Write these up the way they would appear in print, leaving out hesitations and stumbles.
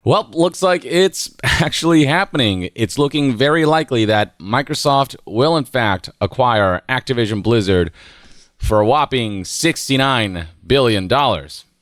Well, looks like it's actually happening. It's looking very likely that Microsoft will, in fact, acquire Activision Blizzard for a whopping $69 billion.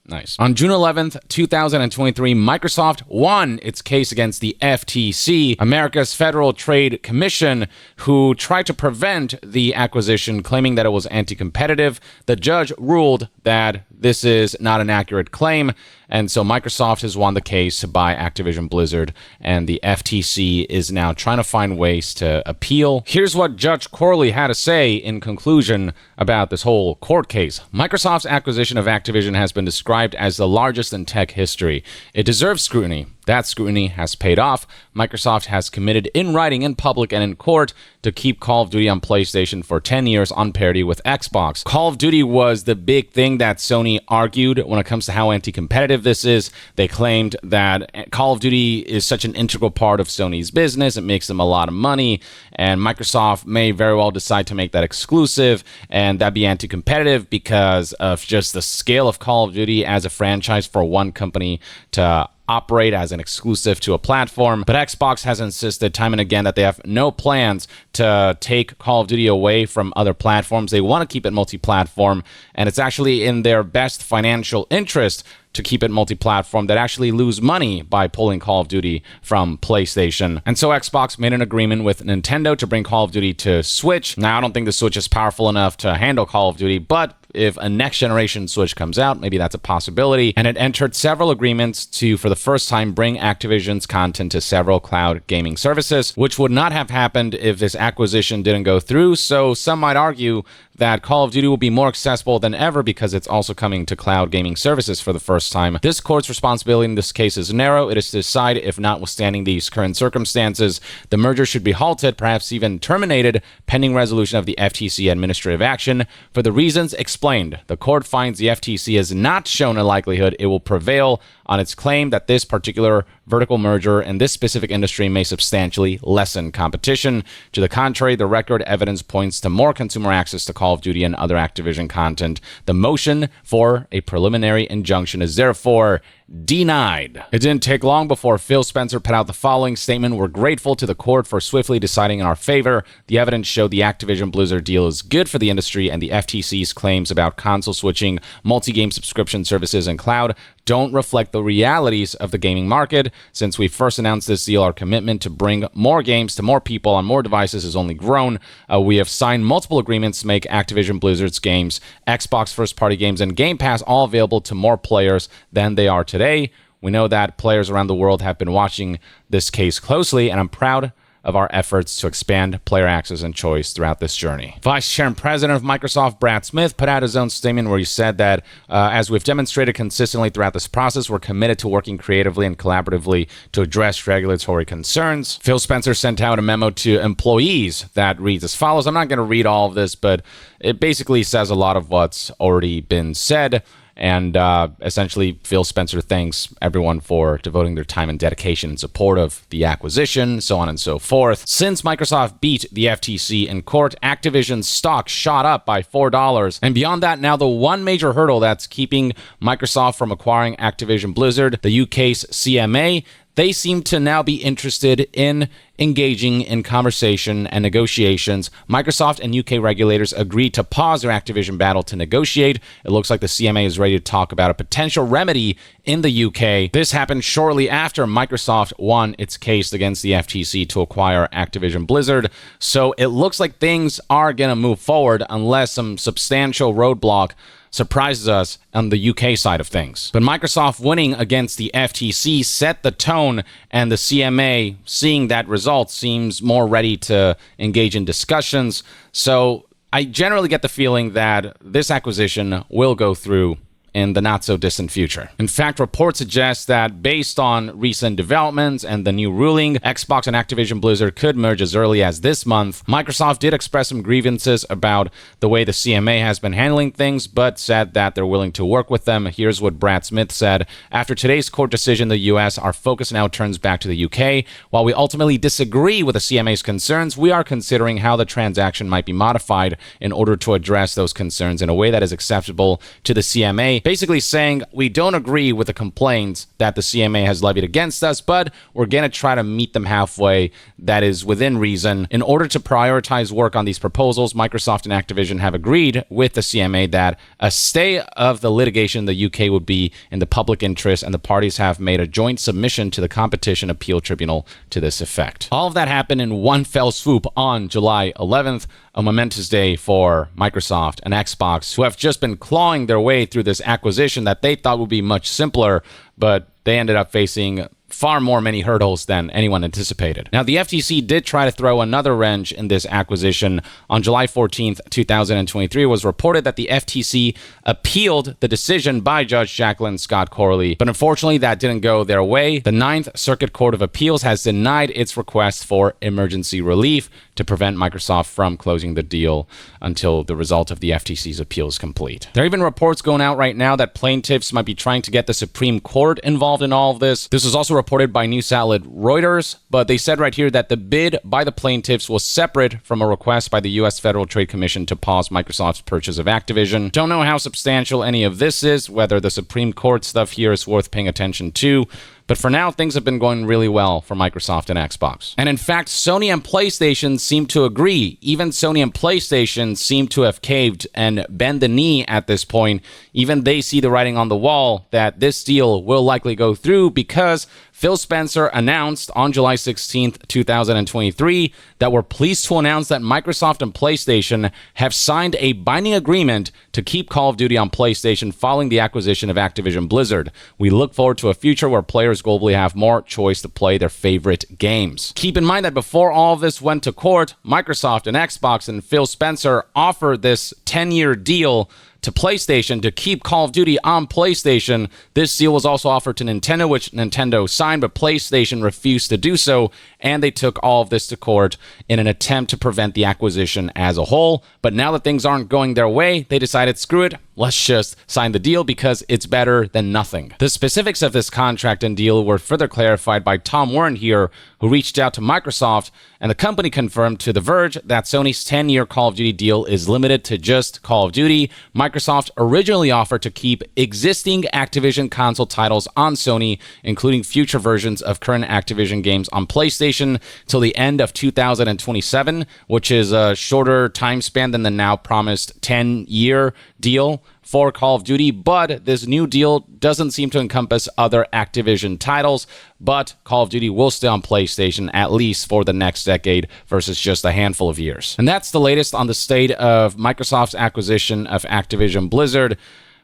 Nice. On June 11th, 2023, Microsoft won its case against the FTC, America's Federal Trade Commission, who tried to prevent the acquisition, claiming that it was anti-competitive. The judge ruled that this is not an accurate claim, and so Microsoft has won the case by Activision Blizzard, and the FTC is now trying to find ways to appeal. Here's what Judge Corley had to say in conclusion about this whole court case. Microsoft's acquisition of Activision has been described as the largest in tech history. It deserves scrutiny. That scrutiny has paid off. Microsoft has committed in writing, in public, and in court to keep Call of Duty on PlayStation for 10 years on parity with Xbox. Call of Duty was the big thing that Sony argued when it comes to how anti-competitive this is. They claimed that Call of Duty is such an integral part of Sony's business. It makes them a lot of money, and Microsoft may very well decide to make that exclusive, and that'd be anti-competitive because of just the scale of Call of Duty as a franchise for one company to operate as an exclusive to a platform. But Xbox has insisted time and again that they have no plans to take Call of Duty away from other platforms. They want to keep it multi-platform, and it's actually in their best financial interest to keep it multi-platform that actually lose money by pulling Call of Duty from PlayStation. And so Xbox made an agreement with Nintendo to bring Call of Duty to Switch. Now, I don't think the Switch is powerful enough to handle Call of Duty, but if a next-generation Switch comes out, maybe that's a possibility. And it entered several agreements to, for the first time, bring Activision's content to several cloud gaming services, which would not have happened if this acquisition didn't go through. So some might argue that Call of Duty will be more accessible than ever because it's also coming to cloud gaming services for the first time. This court's responsibility in this case is narrow. It is to decide if, notwithstanding these current circumstances, the merger should be halted, perhaps even terminated, pending resolution of the FTC administrative action. For the reasons explained, the court finds the FTC has not shown a likelihood it will prevail on its claim that this particular vertical merger in this specific industry may substantially lessen competition. To the contrary, the record evidence points to more consumer access to Call of Duty and other Activision content. The motion for a preliminary injunction is therefore denied. It didn't take long before Phil Spencer put out the following statement: "We're grateful to the court for swiftly deciding in our favor. The evidence showed the Activision Blizzard deal is good for the industry, and the FTC's claims about console switching, multi-game subscription services, and cloud don't reflect the realities of the gaming market. Since we first announced this deal, our commitment to bring more games to more people on more devices has only grown. We have signed multiple agreements to make Activision Blizzard's games, Xbox first-party games, and Game Pass all available to more players than they are today. We know that players around the world have been watching this case closely, and I'm proud of our efforts to expand player access and choice throughout this journey." Vice Chair and President of Microsoft, Brad Smith, put out his own statement where he said that, as we've demonstrated consistently throughout this process, we're committed to working creatively and collaboratively to address regulatory concerns. Phil Spencer sent out a memo to employees that reads as follows. I'm not going to read all of this, but it basically says a lot of what's already been said. And essentially, Phil Spencer thanks everyone for devoting their time and dedication in support of the acquisition, so on and so forth. Since Microsoft beat the FTC in court, Activision's stock shot up by $4. And beyond that, now the one major hurdle that's keeping Microsoft from acquiring Activision Blizzard, the UK's CMA, they seem to now be interested in engaging in conversation and negotiations. Microsoft and UK regulators agreed to pause their Activision battle to negotiate. It looks like the CMA is ready to talk about a potential remedy in the UK. This happened shortly after Microsoft won its case against the FTC to acquire Activision Blizzard. So it looks like things are going to move forward unless some substantial roadblock surprises us on the UK side of things. But Microsoft winning against the FTC set the tone, and the CMA, seeing that result, seems more ready to engage in discussions. So I generally get the feeling that this acquisition will go through in the not-so-distant future. In fact, reports suggest that based on recent developments and the new ruling, Xbox and Activision Blizzard could merge as early as this month. Microsoft did express some grievances about the way the CMA has been handling things, but said that they're willing to work with them. Here's what Brad Smith said: "After today's court decision in the US, our focus now turns back to the UK. While we ultimately disagree with the CMA's concerns, we are considering how the transaction might be modified in order to address those concerns in a way that is acceptable to the CMA. basically saying, we don't agree with the complaints that the CMA has levied against us, but we're going to try to meet them halfway, that is within reason. In order to prioritize work on these proposals, Microsoft and Activision have agreed with the CMA that a stay of the litigation in the UK would be in the public interest, and the parties have made a joint submission to the Competition Appeal Tribunal to this effect. All of that happened in one fell swoop on July 11th, a momentous day for Microsoft and Xbox, who have just been clawing their way through this acquisition that they thought would be much simpler, but they ended up facing far many hurdles than anyone anticipated. Now, the FTC did try to throw another wrench in this acquisition. On July 14th, 2023, it was reported that the FTC appealed the decision by Judge Jacqueline Scott Corley, but unfortunately that didn't go their way. The Ninth Circuit Court of Appeals has denied its request for emergency relief to prevent Microsoft from closing the deal until the result of the FTC's appeal is complete. There are even reports going out right now that plaintiffs might be trying to get the Supreme Court involved in all of this. This was also reported by news outlet Reuters, but they said right here that the bid by the plaintiffs was separate from a request by the U.S. Federal Trade Commission to pause Microsoft's purchase of Activision. Don't know how substantial any of this is, whether the Supreme Court stuff here is worth paying attention to, but for now, things have been going really well for Microsoft and Xbox. And in fact, Sony and PlayStation seem to agree. Even Sony and PlayStation seem to have caved and bend the knee at this point. Even they see the writing on the wall that this deal will likely go through, because Phil Spencer announced on July 16th, 2023, that we're pleased to announce that Microsoft and PlayStation have signed a binding agreement to keep Call of Duty on PlayStation following the acquisition of Activision Blizzard. We look forward to a future where players globally have more choice to play their favorite games. Keep in mind that before all of this went to court, Microsoft and Xbox and Phil Spencer offered this 10-year deal to PlayStation to keep Call of Duty on PlayStation. This deal was also offered to Nintendo, which Nintendo signed, but PlayStation refused to do so, and they took all of this to court in an attempt to prevent the acquisition as a whole. But now that things aren't going their way, they decided, screw it, let's just sign the deal because it's better than nothing. The specifics of this contract and deal were further clarified by Tom Warren here, who reached out to Microsoft, and the company confirmed to The Verge that Sony's 10-year Call of Duty deal is limited to just Call of Duty. Microsoft originally offered to keep existing Activision console titles on Sony, including future versions of current Activision games on PlayStation, till the end of 2027, which is a shorter time span than the now promised 10-year deal for Call of Duty. But this new deal doesn't seem to encompass other Activision titles, but Call of Duty will stay on PlayStation at least for the next decade versus just a handful of years. And that's the latest on the state of Microsoft's acquisition of Activision Blizzard.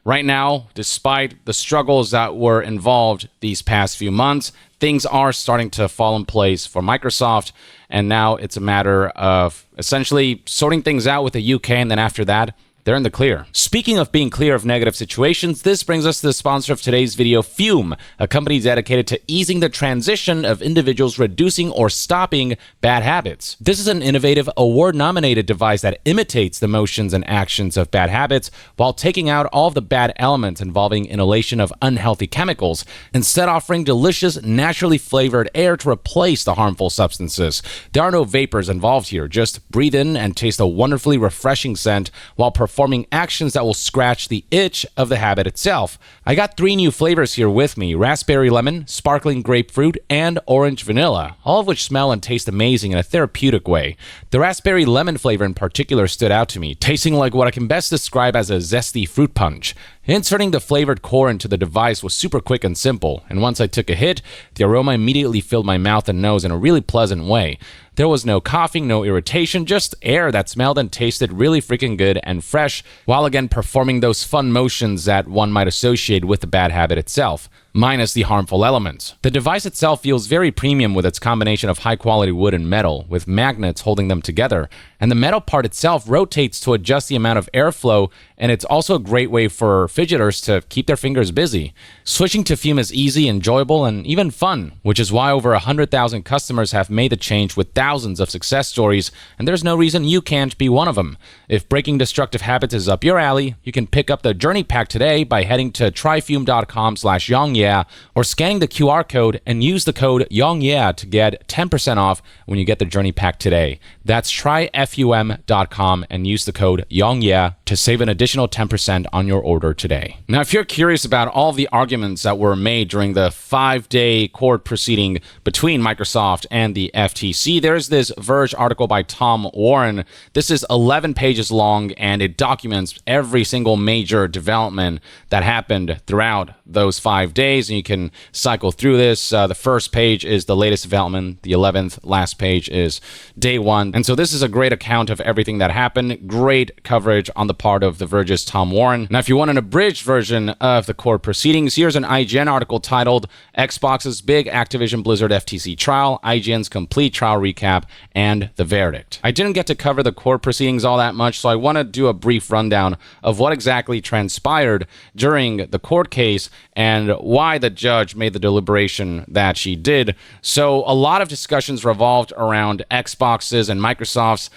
Right now, despite the struggles that were involved these past few months, things are starting to fall in place for Microsoft, and now it's a matter of essentially sorting things out with the UK, and then after that, they're in the clear. Speaking of being clear of negative situations, this brings us to the sponsor of today's video, Fume, a company dedicated to easing the transition of individuals reducing or stopping bad habits. This is an innovative, award-nominated device that imitates the motions and actions of bad habits while taking out all of the bad elements involving inhalation of unhealthy chemicals, instead offering delicious, naturally flavored air to replace the harmful substances. There are no vapors involved here. Just breathe in and taste a wonderfully refreshing scent while performing actions that will scratch the itch of the habit itself. I got 3 new flavors here with me: raspberry lemon, sparkling grapefruit, and orange vanilla, all of which smell and taste amazing in a therapeutic way. The raspberry lemon flavor in particular stood out to me, tasting like what I can best describe as a zesty fruit punch. Inserting the flavored core into the device was super quick and simple, and once I took a hit, the aroma immediately filled my mouth and nose in a really pleasant way. There was no coughing, no irritation, just air that smelled and tasted really freaking good and fresh, while again performing those fun motions that one might associate with the bad habit itself, minus the harmful elements. The device itself feels very premium with its combination of high-quality wood and metal, with magnets holding them together, and the metal part itself rotates to adjust the amount of airflow, and it's also a great way for fidgeters to keep their fingers busy. Switching to Fume is easy, enjoyable, and even fun, which is why over 100,000 customers have made the change with thousands of success stories, and there's no reason you can't be one of them. If breaking destructive habits is up your alley, you can pick up the Journey Pack today by heading to tryfume.com/yongye YONGYEAH, or scanning the QR code and use the code YONGYEAH to get 10% off when you get the Journey Pack today. That's tryfum.com and use the code YONGYEAH to save an additional 10% on your order today. Now, if you're curious about all the arguments that were made during the 5-day court proceeding between Microsoft and the FTC, there's this Verge article by Tom Warren. This is 11 pages long, and it documents every single major development that happened throughout those 5 days, and you can cycle through this. The first page is the latest development. The 11th last page is day one. And so this is a great account of everything that happened. Great coverage on the part of The Verge's Tom Warren. Now, if you want an abridged version of the court proceedings, here's an IGN article titled Xbox's Big Activision Blizzard FTC Trial, IGN's Complete Trial Recap, and the Verdict. I didn't get to cover the court proceedings all that much, so I want to do a brief rundown of what exactly transpired during the court case and why the judge made the deliberation that she did. So a lot of discussions revolved around Xbox's and Microsoft's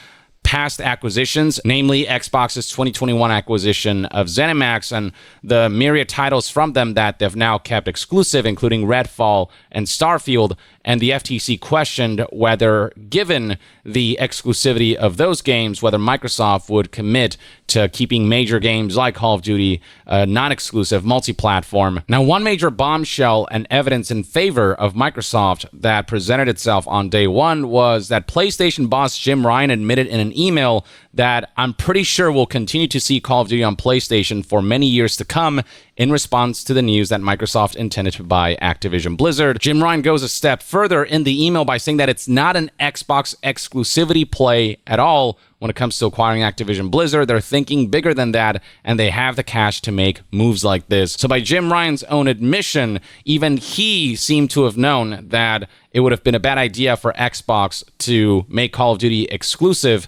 past acquisitions, namely Xbox's 2021 acquisition of ZeniMax and the myriad titles from them that they've now kept exclusive, including Redfall and Starfield. And the FTC questioned whether, given the exclusivity of those games, whether Microsoft would commit to keeping major games like Call of Duty non-exclusive, multi-platform. Now, one major bombshell and evidence in favor of Microsoft that presented itself on day one was that PlayStation boss Jim Ryan admitted in an email that I'm pretty sure we'll continue to see Call of Duty on PlayStation for many years to come, in response to the news that Microsoft intended to buy Activision Blizzard. Jim Ryan goes a step further in the email by saying that it's not an Xbox exclusivity play at all when it comes to acquiring Activision Blizzard. They're thinking bigger than that, and they have the cash to make moves like this. So by Jim Ryan's own admission, even he seemed to have known that it would have been a bad idea for Xbox to make Call of Duty exclusive.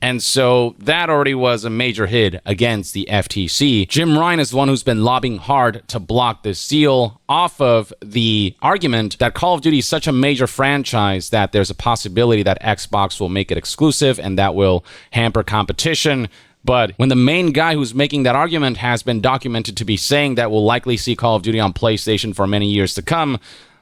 And so that already was a major hit against the FTC. Jim Ryan is the one who's been lobbying hard to block this deal off of the argument that Call of Duty is such a major franchise that there's a possibility that Xbox will make it exclusive and that will hamper competition. But when the main guy who's making that argument has been documented to be saying that we'll likely see Call of Duty on PlayStation for many years to come,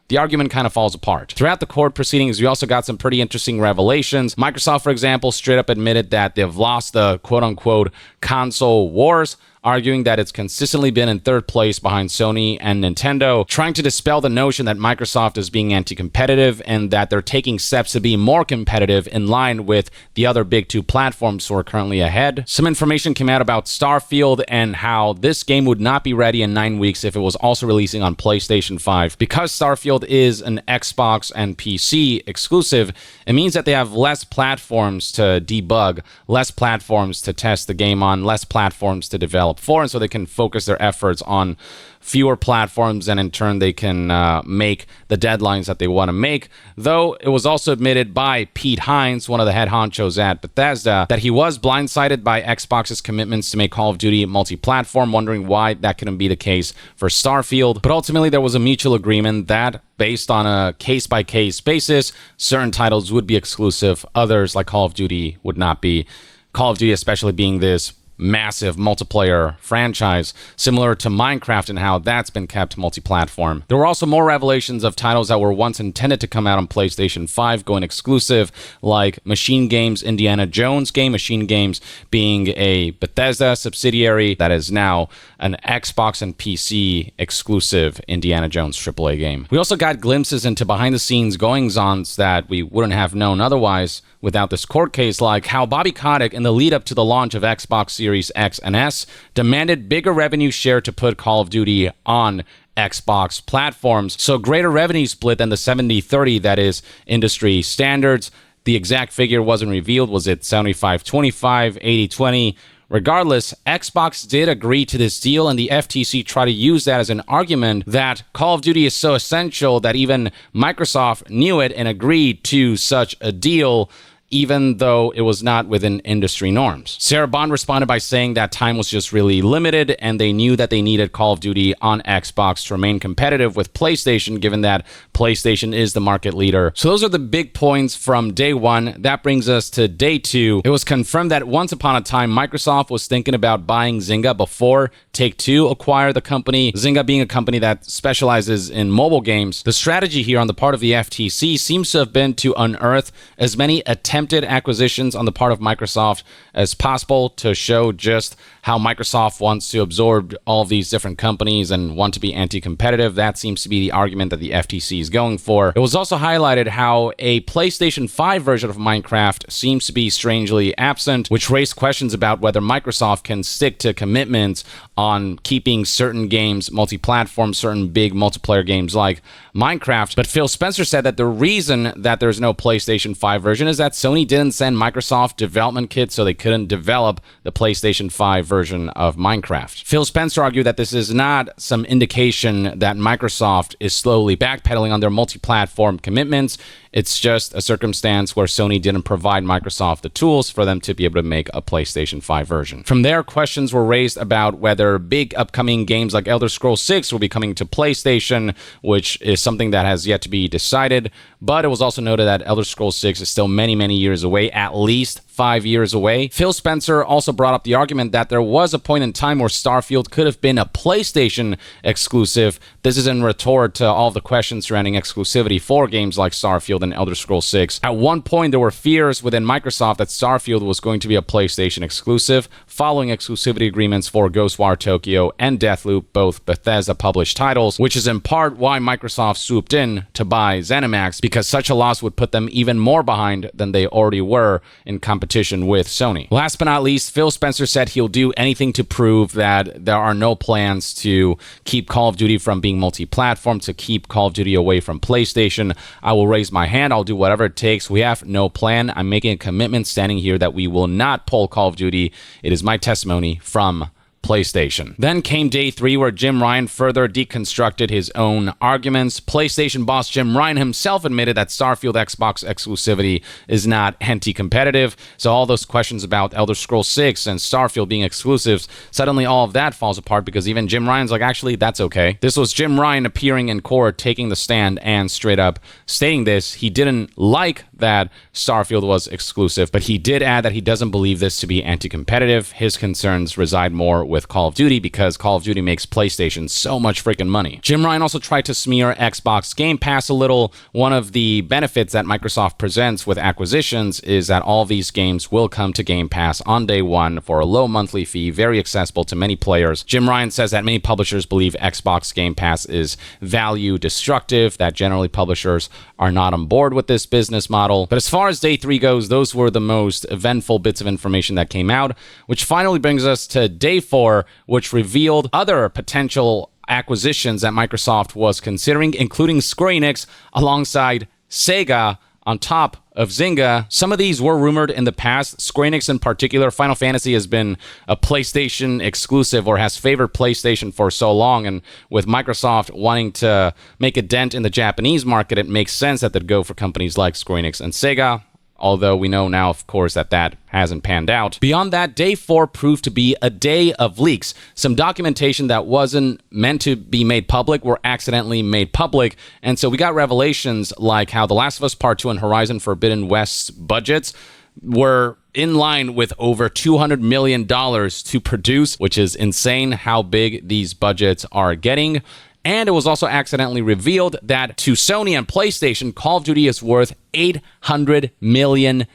the argument kind of falls apart. Throughout the court proceedings, we also got some pretty interesting revelations. Microsoft, for example, straight up admitted that they've lost the quote-unquote console wars, arguing that it's consistently been in third place behind Sony and Nintendo, trying to dispel the notion that Microsoft is being anti-competitive and that they're taking steps to be more competitive in line with the other big two platforms who are currently ahead. Some information came out about Starfield and how this game would not be ready in 9 weeks if it was also releasing on PlayStation 5. Because Starfield is an Xbox and PC exclusive, it means that they have less platforms to debug, less platforms to test the game on, less platforms to develop for, and so they can focus their efforts on fewer platforms, and in turn they can make the deadlines that they want to make. Though it was also admitted by Pete Hines, one of the head honchos at Bethesda, that he was blindsided by Xbox's commitments to make Call of Duty multi-platform, wondering why that couldn't be the case for Starfield. But ultimately there was a mutual agreement that, based on a case-by-case basis, certain titles would be exclusive, others, like Call of Duty, would not be. Call of Duty especially being this massive multiplayer franchise, similar to Minecraft and how that's been kept multi-platform. There were also more revelations of titles that were once intended to come out on PlayStation 5 going exclusive, like Machine Games' Indiana Jones game, Machine Games being a Bethesda subsidiary that is now an Xbox and PC exclusive Indiana Jones AAA game. We also got glimpses into behind-the-scenes goings-ons that we wouldn't have known otherwise without this court case, like how Bobby Kotick, in the lead-up to the launch of Xbox Series X and S, demanded bigger revenue share to put Call of Duty on Xbox platforms. So greater revenue split than the 70-30 that is industry standards. The exact figure wasn't revealed. Was it 75-25, 80-20? Regardless, Xbox did agree to this deal, and the FTC tried to use that as an argument that Call of Duty is so essential that even Microsoft knew it and agreed to such a deal. even though it was not within industry norms. Sarah Bond responded by saying that time was just really limited, and they knew that they needed Call of Duty on Xbox to remain competitive with PlayStation, given that PlayStation is the market leader. So those are the big points from day one. That brings us to day two. It was confirmed that once upon a time, Microsoft was thinking about buying Zynga before Take-Two acquired the company. Zynga being a company that specializes in mobile games. The strategy here on the part of the FTC seems to have been to unearth as many attempted acquisitions on the part of Microsoft as possible to show just how Microsoft wants to absorb all of these different companies and want to be anti-competitive. That seems to be the argument that the FTC is going for. It was also highlighted how a PlayStation 5 version of Minecraft seems to be strangely absent, which raised questions about whether Microsoft can stick to commitments on keeping certain games multi-platform, certain big multiplayer games like Minecraft. But Phil Spencer said that the reason that there's no PlayStation 5 version is that Sony didn't send Microsoft development kits, so they couldn't develop the PlayStation 5 version of Minecraft. Phil Spencer argued that this is not some indication that Microsoft is slowly backpedaling on their multi-platform commitments. It's just a circumstance where Sony didn't provide Microsoft the tools for them to be able to make a PlayStation 5 version. From there, questions were raised about whether big upcoming games like Elder Scrolls 6 will be coming to PlayStation, which is something that has yet to be decided. But it was also noted that Elder Scrolls 6 is still many, many years away, at least 5 years away. Phil Spencer also brought up the argument that there was a point in time where Starfield could have been a PlayStation exclusive. This is in retort to all of the questions surrounding exclusivity for games like Starfield and Elder Scrolls 6. At one point, there were fears within Microsoft that Starfield was going to be a PlayStation exclusive, following exclusivity agreements for Ghostwire Tokyo and Deathloop, both Bethesda-published titles, which is in part why Microsoft swooped in to buy ZeniMax, because such a loss would put them even more behind than they already were in competition with Sony. Last but not least, Phil Spencer said he'll do anything to prove that there are no plans to keep Call of Duty from being multi-platform, to keep Call of Duty away from PlayStation. I will raise my hand. I'll do whatever it takes. We have no plan. I'm making a commitment standing here that we will not pull Call of Duty. It is my testimony from PlayStation. Then came day three, where Jim Ryan further deconstructed his own arguments. PlayStation boss Jim Ryan himself admitted that Starfield Xbox exclusivity is not anti-competitive, so all those questions about Elder Scrolls 6 and Starfield being exclusives, suddenly all of that falls apart, because even Jim Ryan's like, actually, that's okay. This was Jim Ryan appearing in court, taking the stand, and straight up stating this. He didn't like that Starfield was exclusive, but he did add that he doesn't believe this to be anti-competitive. His concerns reside more with Call of Duty, because Call of Duty makes PlayStation so much freaking money. Jim Ryan also tried to smear Xbox Game Pass a little. One of the benefits that Microsoft presents with acquisitions is that all these games will come to Game Pass on day one for a low monthly fee, very accessible to many players. Jim Ryan says that many publishers believe Xbox Game Pass is value destructive, that generally publishers are not on board with this business model. But as far as day three goes, those were the most eventful bits of information that came out, which finally brings us to day four, which revealed other potential acquisitions that Microsoft was considering, including Square Enix alongside Sega on top of Zynga. Some of these were rumored in the past. Square Enix in particular, Final Fantasy has been a PlayStation exclusive, or has favored PlayStation for so long, and with Microsoft wanting to make a dent in the Japanese market, it makes sense that they'd go for companies like Square Enix and Sega. Although we know now, of course, that hasn't panned out. Beyond that, day four proved to be a day of leaks. Some documentation that wasn't meant to be made public were accidentally made public. And so we got revelations like how The Last of Us Part 2 and Horizon Forbidden West's budgets were in line with over $200 million to produce, which is insane how big these budgets are getting. And it was also accidentally revealed that to Sony and PlayStation, Call of Duty is worth $800 million,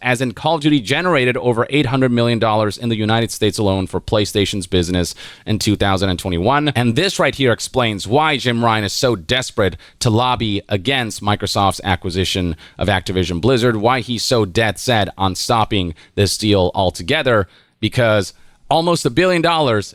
as in Call of Duty generated over $800 million in the United States alone for PlayStation's business in 2021. And this right here explains why Jim Ryan is so desperate to lobby against Microsoft's acquisition of Activision Blizzard, why he's so dead set on stopping this deal altogether, because almost $1 billion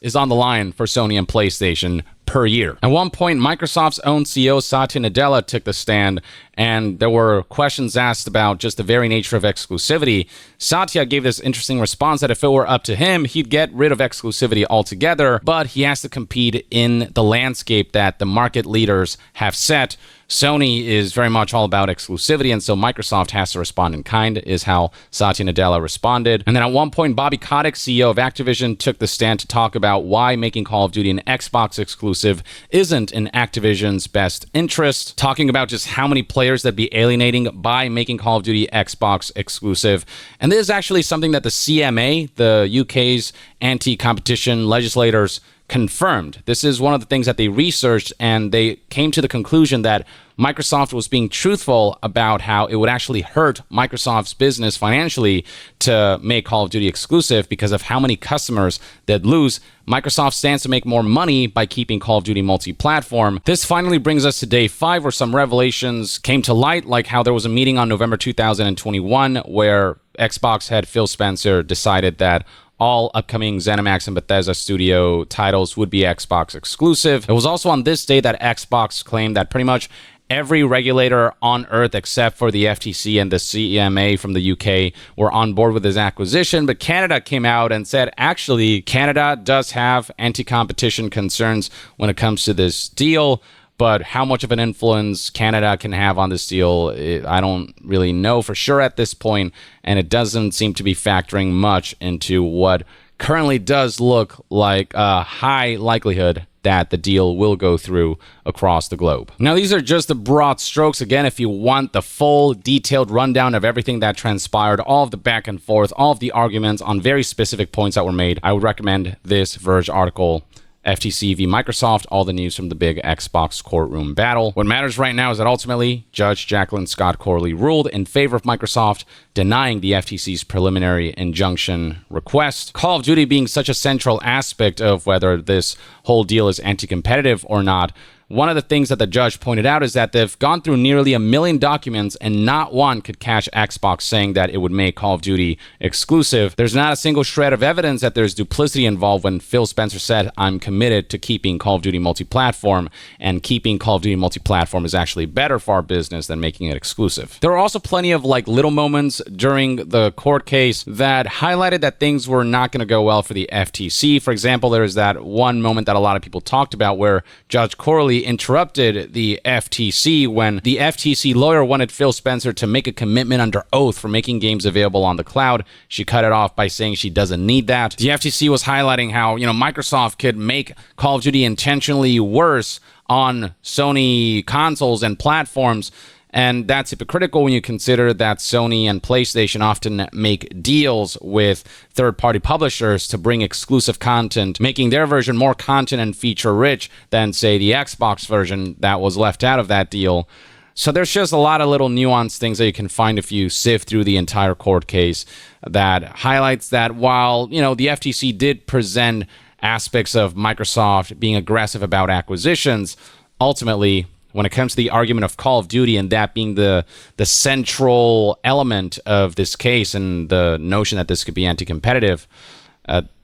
is on the line for Sony and PlayStation per year. At one point, Microsoft's own CEO Satya Nadella took the stand, and there were questions asked about just the very nature of exclusivity. Satya gave this interesting response that if it were up to him, he'd get rid of exclusivity altogether, but he has to compete in the landscape that the market leaders have set. Sony is very much all about exclusivity, and so Microsoft has to respond in kind, is how Satya Nadella responded. And then at one point, Bobby Kotick, CEO of Activision, took the stand to talk about why making Call of Duty an Xbox exclusive isn't in Activision's best interest, talking about just how many players that'd be alienating by making Call of Duty Xbox exclusive. And this is actually something that the CMA, the UK's anti-competition legislators, confirmed. This is one of the things that they researched, and they came to the conclusion that Microsoft was being truthful about how it would actually hurt Microsoft's business financially to make Call of Duty exclusive because of how many customers they'd lose. Microsoft stands to make more money by keeping Call of Duty multi-platform. This finally brings us to day 5, where some revelations came to light, like how there was a meeting on November 2021 where Xbox head Phil Spencer decided that all upcoming ZeniMax and Bethesda Studio titles would be Xbox exclusive. It was also on this day that Xbox claimed that pretty much every regulator on Earth except for the FTC and the CMA from the UK were on board with this acquisition, but Canada came out and said, actually, Canada does have anti-competition concerns when it comes to this deal. But how much of an influence Canada can have on this deal, I don't really know for sure at this point, and it doesn't seem to be factoring much into what currently does look like a high likelihood that the deal will go through across the globe. Now, these are just the broad strokes. Again, if you want the full detailed rundown of everything that transpired, all of the back and forth, all of the arguments on very specific points that were made, I would recommend this Verge article, FTC v. Microsoft, all the news from the big Xbox courtroom battle. What matters right now is that ultimately, Judge Jacqueline Scott Corley ruled in favor of Microsoft, denying the FTC's preliminary injunction request. Call of Duty being such a central aspect of whether this whole deal is anti-competitive or not, one of the things that the judge pointed out is that they've gone through nearly 1 million documents and not one could catch Xbox saying that it would make Call of Duty exclusive. There's not a single shred of evidence that there's duplicity involved when Phil Spencer said, I'm committed to keeping Call of Duty multi-platform, and keeping Call of Duty multi-platform is actually better for our business than making it exclusive. There were also plenty of little moments during the court case that highlighted that things were not going to go well for the FTC. For example, there's that one moment that a lot of people talked about where Judge Corley interrupted the FTC when the FTC lawyer wanted Phil Spencer to make a commitment under oath for making games available on the cloud. She cut it off by saying she doesn't need that. The FTC was highlighting how, Microsoft could make Call of Duty intentionally worse on Sony consoles and platforms. And that's hypocritical when you consider that Sony and PlayStation often make deals with third-party publishers to bring exclusive content, making their version more content and feature-rich than, say, the Xbox version that was left out of that deal. So there's just a lot of little nuanced things that you can find if you sift through the entire court case that highlights that while, the FTC did present aspects of Microsoft being aggressive about acquisitions, ultimately, when it comes to the argument of Call of Duty and that being the central element of this case and the notion that this could be anti-competitive,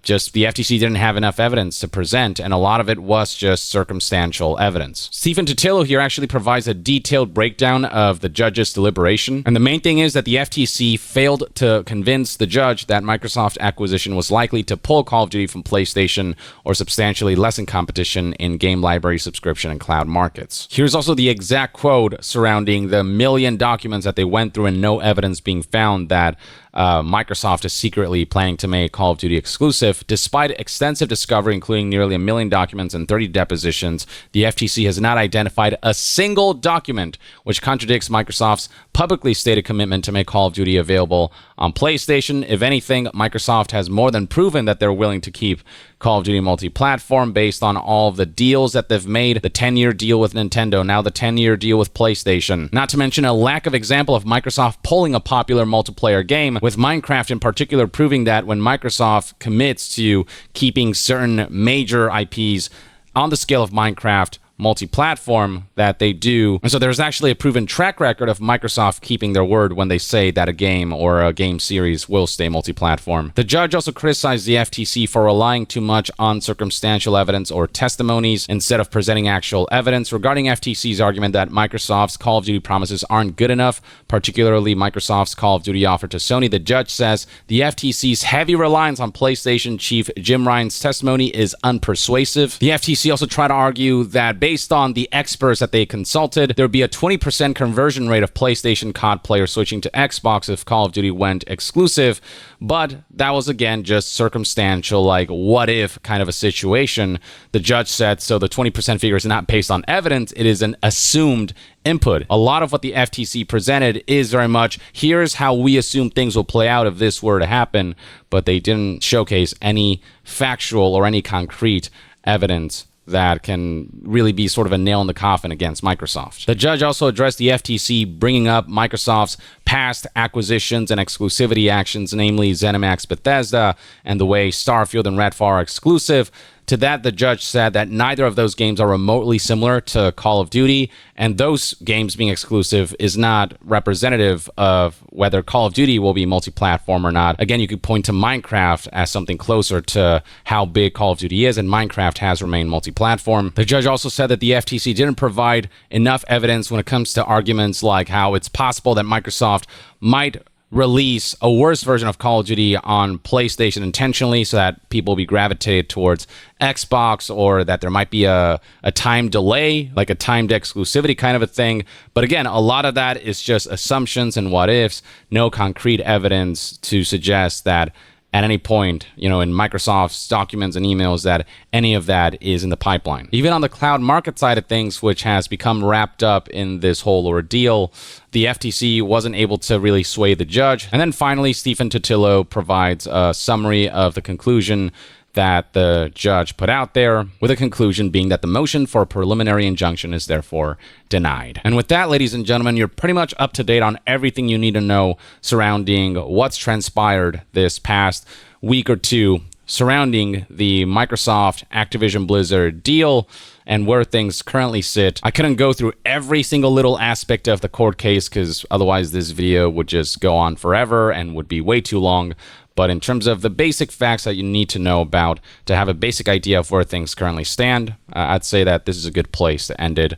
just the FTC didn't have enough evidence to present, and a lot of it was just circumstantial evidence. Stephen Totilo here actually provides a detailed breakdown of the judge's deliberation, and the main thing is that the FTC failed to convince the judge that Microsoft acquisition was likely to pull Call of Duty from PlayStation or substantially lessen competition in game library subscription and cloud markets. Here's also the exact quote surrounding the 1 million documents that they went through and no evidence being found that Microsoft is secretly planning to make Call of Duty exclusive. Despite extensive discovery, including nearly 1 million documents and 30 depositions, the FTC has not identified a single document which contradicts Microsoft's publicly stated commitment to make Call of Duty available on PlayStation. If anything, Microsoft has more than proven that they're willing to keep Call of Duty multi-platform based on all of the deals that they've made, the 10-year deal with Nintendo, now the 10-year deal with PlayStation. Not to mention a lack of example of Microsoft pulling a popular multiplayer game, with Minecraft in particular proving that when Microsoft commits to keeping certain major IPs on the scale of Minecraft multi-platform that they do. And so there's actually a proven track record of Microsoft keeping their word when they say that a game or a game series will stay multi-platform. The judge also criticized the FTC for relying too much on circumstantial evidence or testimonies instead of presenting actual evidence regarding FTC's argument that Microsoft's Call of Duty promises aren't good enough, particularly Microsoft's Call of Duty offer to Sony. The judge says the FTC's heavy reliance on PlayStation chief Jim Ryan's testimony is unpersuasive. The FTC also tried to argue that based on the experts that they consulted, there would be a 20% conversion rate of PlayStation COD players switching to Xbox if Call of Duty went exclusive, but that was again just circumstantial, like what if kind of a situation. The judge said, so the 20% figure is not based on evidence, it is an assumed input. A lot of what the FTC presented is very much, here's how we assume things will play out if this were to happen, but they didn't showcase any factual or any concrete evidence that can really be sort of a nail in the coffin against Microsoft. The judge also addressed the FTC bringing up Microsoft's past acquisitions and exclusivity actions, namely ZeniMax Bethesda and the way Starfield and Redfall are exclusive. To that, the judge said that neither of those games are remotely similar to Call of Duty, and those games being exclusive is not representative of whether Call of Duty will be multi-platform or not. Again, you could point to Minecraft as something closer to how big Call of Duty is, and Minecraft has remained multi-platform. The judge also said that the FTC didn't provide enough evidence when it comes to arguments like how it's possible that Microsoft might release a worse version of Call of Duty on PlayStation intentionally so that people will be gravitated towards Xbox, or that there might be a time delay, like a timed exclusivity kind of a thing. But again, a lot of that is just assumptions and what ifs, no concrete evidence to suggest that at any point, in Microsoft's documents and emails, that any of that is in the pipeline. Even on the cloud market side of things, which has become wrapped up in this whole ordeal, the FTC wasn't able to really sway the judge. And then finally, Stephen Totilo provides a summary of the conclusion that the judge put out there, with a conclusion being that the motion for a preliminary injunction is therefore denied. And with that, ladies and gentlemen, you're pretty much up to date on everything you need to know surrounding what's transpired this past week or two surrounding the Microsoft Activision Blizzard deal and where things currently sit. I couldn't go through every single little aspect of the court case because otherwise this video would just go on forever and would be way too long. But in terms of the basic facts that you need to know about to have a basic idea of where things currently stand, I'd say that this is a good place to end it.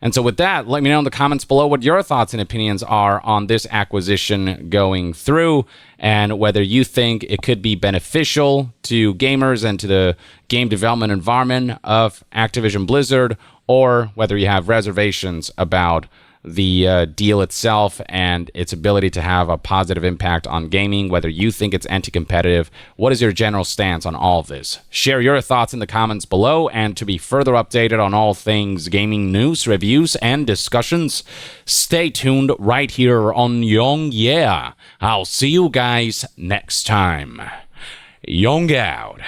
And so with that, let me know in the comments below what your thoughts and opinions are on this acquisition going through, and whether you think it could be beneficial to gamers and to the game development environment of Activision Blizzard, or whether you have reservations about the deal itself and its ability to have a positive impact on gaming, whether you think it's anti-competitive. What is your general stance on all of this? Share your thoughts in the comments below, and to be further updated on all things gaming news, reviews, and discussions, stay tuned right here on Young Yeah. I'll see you guys next time. Young out.